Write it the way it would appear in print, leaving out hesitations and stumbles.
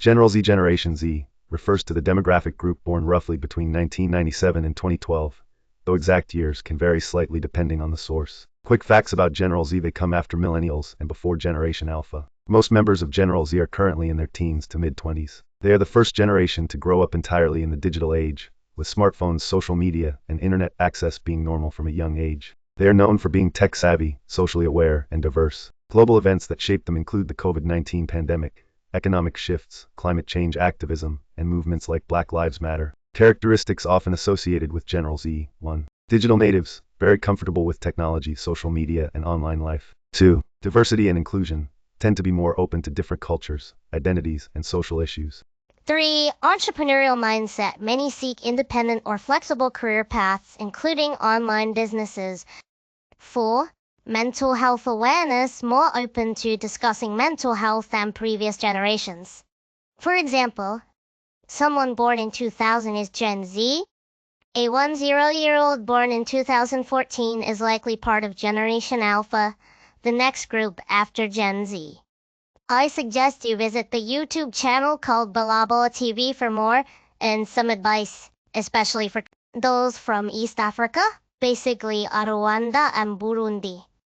Generation Z refers to the demographic group born roughly between 1997 and 2012, though exact years can vary slightly depending on the source. Quick facts about General Z: they come after millennials and before Generation Alpha. Most members of General Z are currently in their teens to mid-20s. They are the first generation to grow up entirely in the digital age, with smartphones, social media, and internet access being normal from a young age. They are known for being tech-savvy, socially aware, and diverse. Global events that shaped them include the COVID-19 pandemic, economic shifts, climate change activism, and movements like Black Lives Matter. Characteristics often associated with General Z: 1. Digital natives, very comfortable with technology, social media, and online life. 2. Diversity and inclusion, tend to be more open to different cultures, identities, and social issues. 3. Entrepreneurial mindset. Many seek independent or flexible career paths, including online businesses. 4. Mental health awareness. More open to discussing mental health than previous generations. For example, someone born in 2000 is Gen Z. A 10-year-old born in 2014 is likely part of Generation Alpha, the next group after Gen Z. I suggest you visit the YouTube channel called BELABELA TV for more and some advice, especially for those from East Africa, basically Rwanda and Burundi.